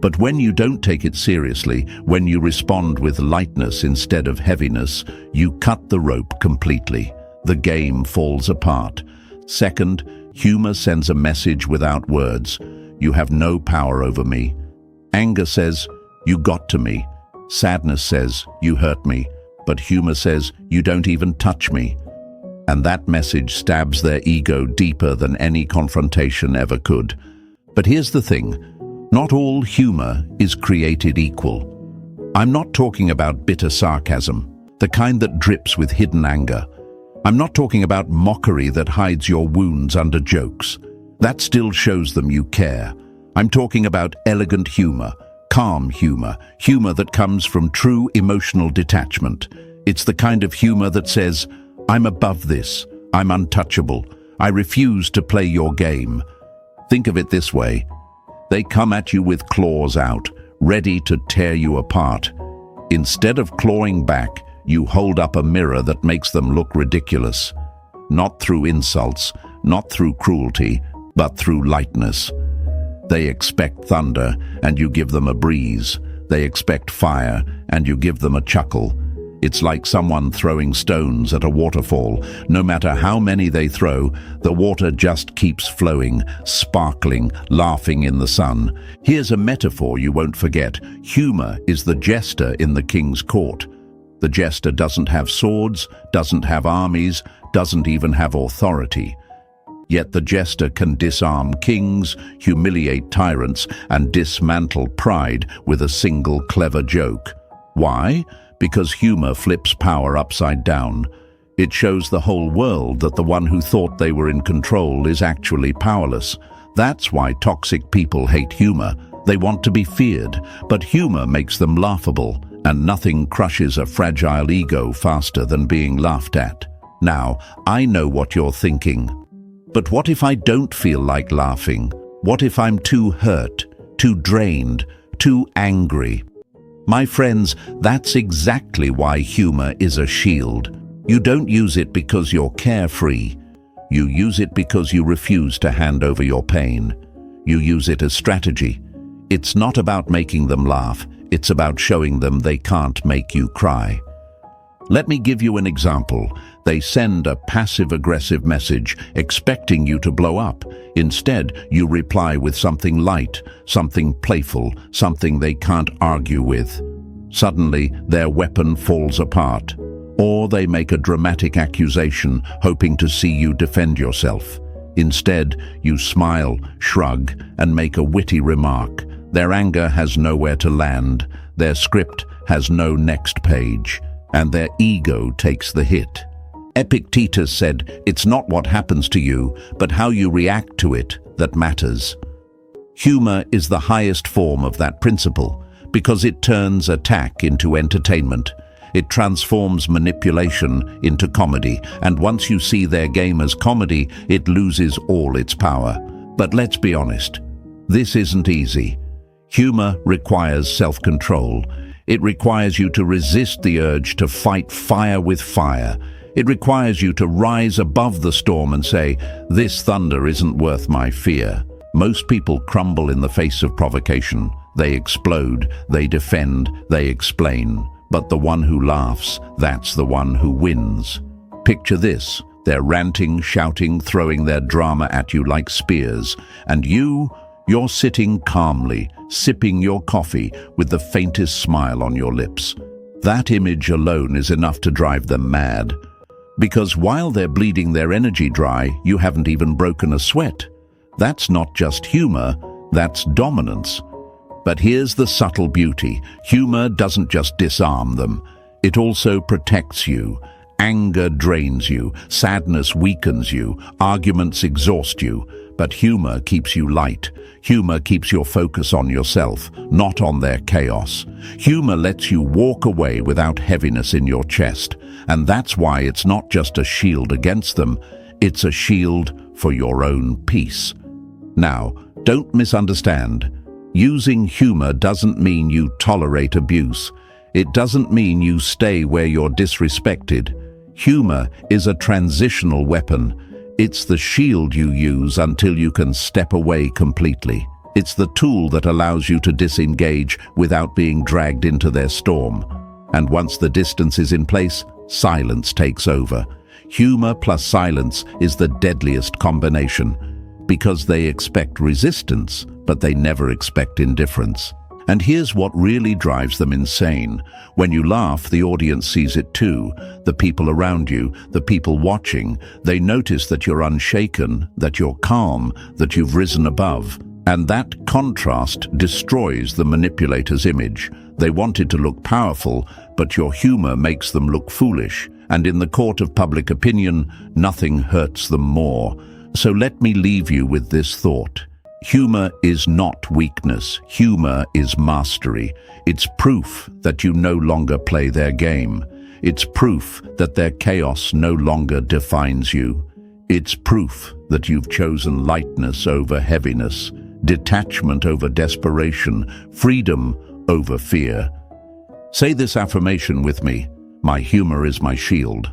But when you don't take it seriously, when you respond with lightness instead of heaviness, you cut the rope completely. The game falls apart. Second, humor sends a message without words. You have no power over me. Anger says, you got to me. Sadness says, you hurt me. But humor says, you don't even touch me. And that message stabs their ego deeper than any confrontation ever could. But here's the thing. Not all humor is created equal. I'm not talking about bitter sarcasm, the kind that drips with hidden anger. I'm not talking about mockery that hides your wounds under jokes. That still shows them you care. I'm talking about elegant humor, calm humor, humor that comes from true emotional detachment. It's the kind of humor that says, I'm above this, I'm untouchable, I refuse to play your game. Think of it this way. They come at you with claws out, ready to tear you apart. Instead of clawing back, you hold up a mirror that makes them look ridiculous. Not through insults, not through cruelty, but through lightness. They expect thunder, and you give them a breeze. They expect fire, and you give them a chuckle. It's like someone throwing stones at a waterfall. No matter how many they throw, the water just keeps flowing, sparkling, laughing in the sun. Here's a metaphor you won't forget. Humor is the jester in the king's court. The jester doesn't have swords, doesn't have armies, doesn't even have authority. Yet the jester can disarm kings, humiliate tyrants, and dismantle pride with a single clever joke. Why? Because humor flips power upside down. It shows the whole world that the one who thought they were in control is actually powerless. That's why toxic people hate humor. They want to be feared, but humor makes them laughable, and nothing crushes a fragile ego faster than being laughed at. Now, I know what you're thinking. But what if I don't feel like laughing? What if I'm too hurt, too drained, too angry? My friends, that's exactly why humor is a shield. You don't use it because you're carefree. You use it because you refuse to hand over your pain. You use it as strategy. It's not about making them laugh. It's about showing them they can't make you cry. Let me give you an example. They send a passive-aggressive message expecting you to blow up. Instead, you reply with something light, something playful, something they can't argue with. Suddenly, their weapon falls apart. Or they make a dramatic accusation, hoping to see you defend yourself. Instead, you smile, shrug, and make a witty remark. Their anger has nowhere to land, their script has no next page, and their ego takes the hit. Epictetus said, "It's not what happens to you, but how you react to it that matters." Humor is the highest form of that principle, because it turns attack into entertainment. It transforms manipulation into comedy, and once you see their game as comedy, it loses all its power. But let's be honest, this isn't easy. Humor requires self-control. It requires you to resist the urge to fight fire with fire. It requires you to rise above the storm and say, "This thunder isn't worth my fear." Most people crumble in the face of provocation. They explode, they defend, they explain. But the one who laughs, that's the one who wins. Picture this. They're ranting, shouting, throwing their drama at you like spears. And you're sitting calmly, sipping your coffee with the faintest smile on your lips. That image alone is enough to drive them mad. Because while they're bleeding their energy dry, you haven't even broken a sweat. That's not just humor, that's dominance. But here's the subtle beauty. Humor doesn't just disarm them. It also protects you. Anger drains you, sadness weakens you, arguments exhaust you, but humor keeps you light. Humor keeps your focus on yourself, not on their chaos. Humor lets you walk away without heaviness in your chest, and that's why it's not just a shield against them, it's a shield for your own peace. Now, don't misunderstand. Using humor doesn't mean you tolerate abuse. It doesn't mean you stay where you're disrespected. Humor is a transitional weapon. It's the shield you use until you can step away completely. It's the tool that allows you to disengage without being dragged into their storm. And once the distance is in place, silence takes over. Humor plus silence is the deadliest combination, because they expect resistance, but they never expect indifference. And here's what really drives them insane. When you laugh, the audience sees it too. The people around you, the people watching, they notice that you're unshaken, that you're calm, that you've risen above. And that contrast destroys the manipulator's image. They wanted to look powerful, but your humor makes them look foolish. And in the court of public opinion, nothing hurts them more. So let me leave you with this thought. Humor is not weakness. Humor is mastery. It's proof that you no longer play their game. It's proof that their chaos no longer defines you. It's proof that you've chosen lightness over heaviness, detachment over desperation, freedom over fear. Say this affirmation with me. My humor is my shield.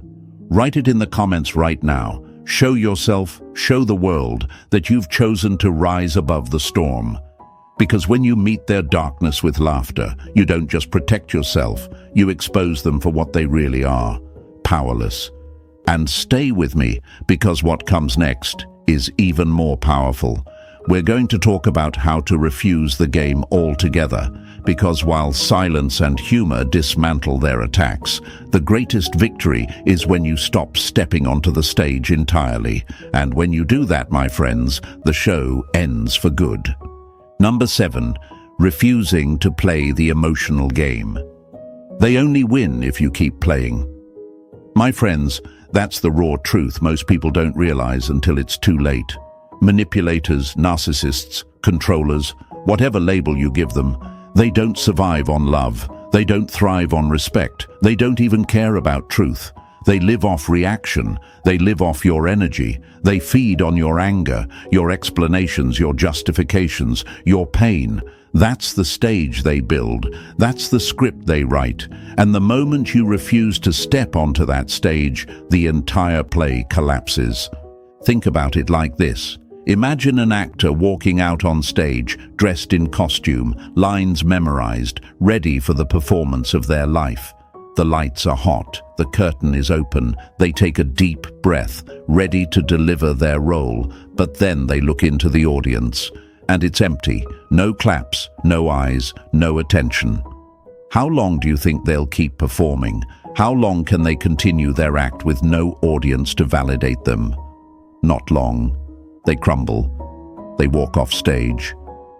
Write it in the comments right now. Show yourself, show the world that you've chosen to rise above the storm. Because when you meet their darkness with laughter, you don't just protect yourself, you expose them for what they really are, powerless. And stay with me, because what comes next is even more powerful. We're going to talk about how to refuse the game altogether, because while silence and humor dismantle their attacks, the greatest victory is when you stop stepping onto the stage entirely. And when you do that, my friends, the show ends for good. Number 7, refusing to play the emotional game. They only win if you keep playing. My friends, that's the raw truth most people don't realize until it's too late. Manipulators, narcissists, controllers, whatever label you give them, they don't survive on love. They don't thrive on respect. They don't even care about truth. They live off reaction. They live off your energy. They feed on your anger, your explanations, your justifications, your pain. That's the stage they build. That's the script they write. And the moment you refuse to step onto that stage, the entire play collapses. Think about it like this. Imagine an actor walking out on stage, dressed in costume, lines memorized, ready for the performance of their life. The lights are hot, the curtain is open, they take a deep breath, ready to deliver their role, but then they look into the audience, and it's empty. No claps, no eyes, no attention. How long do you think they'll keep performing? How long can they continue their act with no audience to validate them? Not long. They crumble. They walk off stage.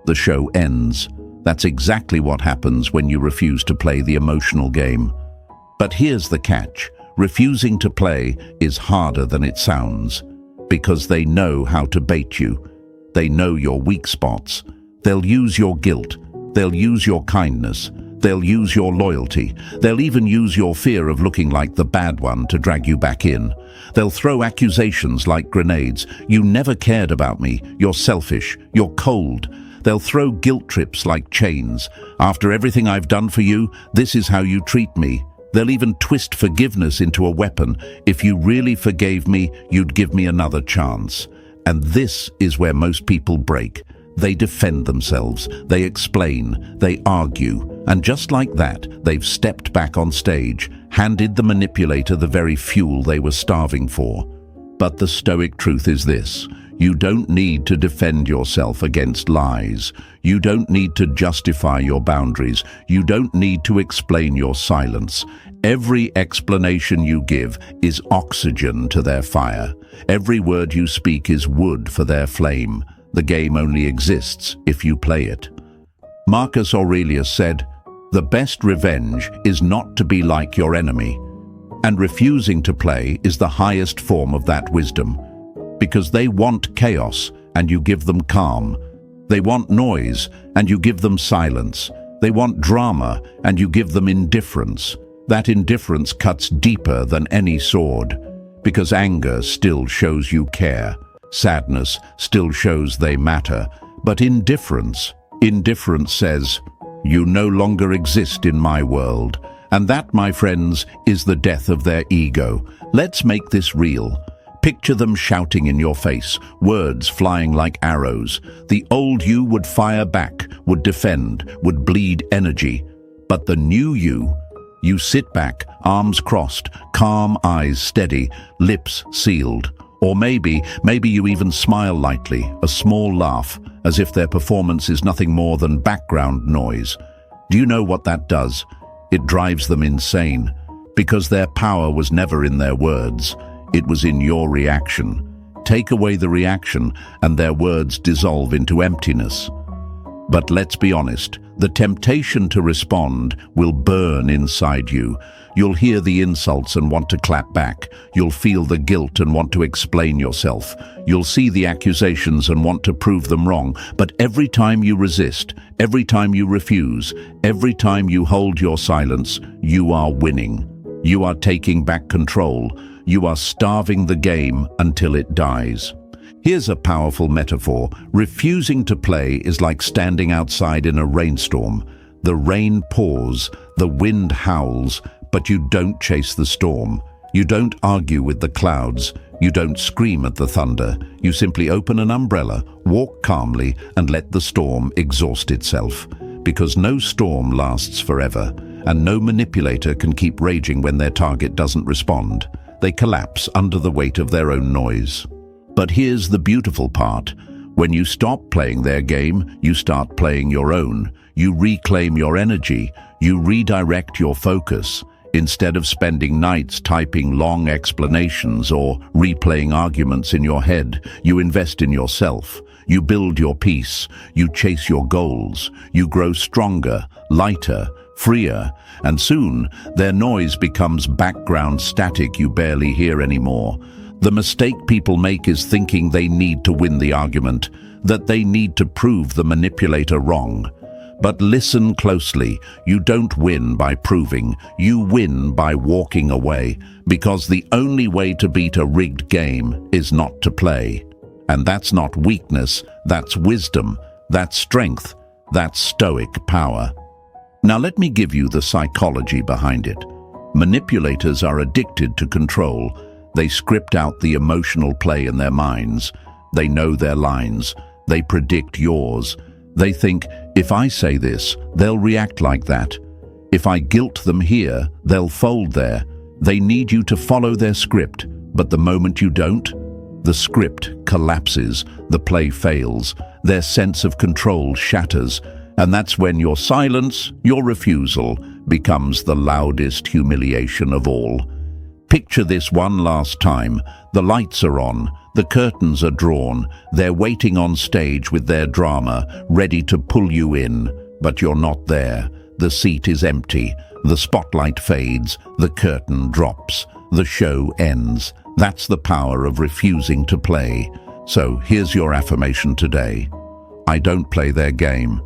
The show ends. That's exactly what happens when you refuse to play the emotional game. But here's the catch. Refusing to play is harder than it sounds, because they know how to bait you. They know your weak spots. They'll use your guilt. They'll use your kindness. They'll use your loyalty. They'll even use your fear of looking like the bad one to drag you back in. They'll throw accusations like grenades. You never cared about me. You're selfish. You're cold. They'll throw guilt trips like chains. After everything I've done for you, this is how you treat me. They'll even twist forgiveness into a weapon. If you really forgave me, you'd give me another chance. And this is where most people break. They defend themselves, they explain, they argue, and just like that, they've stepped back on stage, handed the manipulator the very fuel they were starving for. But the Stoic truth is this: you don't need to defend yourself against lies. You don't need to justify your boundaries. You don't need to explain your silence. Every explanation you give is oxygen to their fire. Every word you speak is wood for their flame. The game only exists if you play it. Marcus Aurelius said, "The best revenge is not to be like your enemy." And refusing to play is the highest form of that wisdom. Because they want chaos, and you give them calm. They want noise, and you give them silence. They want drama, and you give them indifference. That indifference cuts deeper than any sword. Because anger still shows you care. Sadness still shows they matter. But indifference says, "You no longer exist in my world." And that, my friends, is the death of their ego. Let's make this real. Picture them shouting in your face, words flying like arrows. The old you would fire back, would defend, would bleed energy. But the new you sit back, arms crossed, calm, eyes steady, lips sealed. Or maybe you even smile lightly, a small laugh, as if their performance is nothing more than background noise. Do you know what that does? It drives them insane, because their power was never in their words. It was in your reaction. Take away the reaction, and their words dissolve into emptiness. But let's be honest, the temptation to respond will burn inside you. You'll hear the insults and want to clap back. You'll feel the guilt and want to explain yourself. You'll see the accusations and want to prove them wrong. But every time you resist, every time you refuse, every time you hold your silence, you are winning. You are taking back control. You are starving the game until it dies. Here's a powerful metaphor. Refusing to play is like standing outside in a rainstorm. The rain pours, the wind howls, but you don't chase the storm. You don't argue with the clouds. You don't scream at the thunder. You simply open an umbrella, walk calmly, and let the storm exhaust itself. Because no storm lasts forever, and no manipulator can keep raging when their target doesn't respond. They collapse under the weight of their own noise. But here's the beautiful part. When you stop playing their game, you start playing your own. You reclaim your energy. You redirect your focus. Instead of spending nights typing long explanations or replaying arguments in your head, you invest in yourself. You build your peace. You chase your goals. You grow stronger, lighter, freer, and soon their noise becomes background static you barely hear anymore. The mistake people make is thinking they need to win the argument, that they need to prove the manipulator wrong. But listen closely. You don't win by proving. You win by walking away, because the only way to beat a rigged game is not to play. And that's not weakness, that's wisdom, that's strength, that's Stoic power. Now let me give you the psychology behind it. Manipulators are addicted to control. They script out the emotional play in their minds. They know their lines. They predict yours. They think, if I say this, they'll react like that. If I guilt them here, they'll fold there. They need you to follow their script, but the moment you don't, the script collapses, the play fails, their sense of control shatters, and that's when your silence, your refusal, becomes the loudest humiliation of all. Picture this one last time. The lights are on, the curtains are drawn, they're waiting on stage with their drama, ready to pull you in, but you're not there. The seat is empty, the spotlight fades, the curtain drops, the show ends. That's the power of refusing to play. So here's your affirmation today. I don't play their game.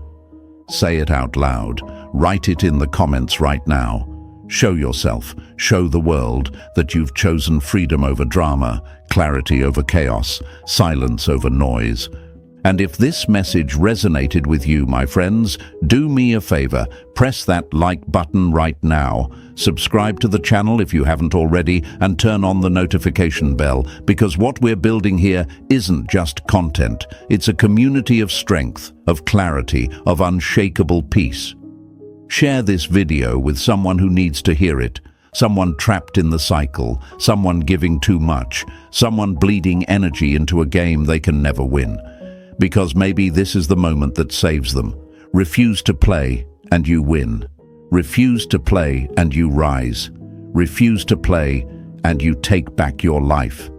Say it out loud. Write it in the comments right now. Show yourself, show the world that you've chosen freedom over drama, clarity over chaos, silence over noise. And if this message resonated with you, my friends, do me a favor, press that like button right now, subscribe to the channel if you haven't already, and turn on the notification bell, because what we're building here isn't just content, it's a community of strength, of clarity, of unshakable peace. Share this video with someone who needs to hear it, someone trapped in the cycle, someone giving too much, someone bleeding energy into a game they can never win. Because maybe this is the moment that saves them. Refuse to play and you win. Refuse to play and you rise. Refuse to play and you take back your life.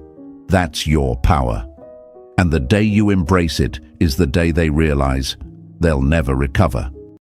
That's your power. And the day you embrace it is the day they realize they'll never recover.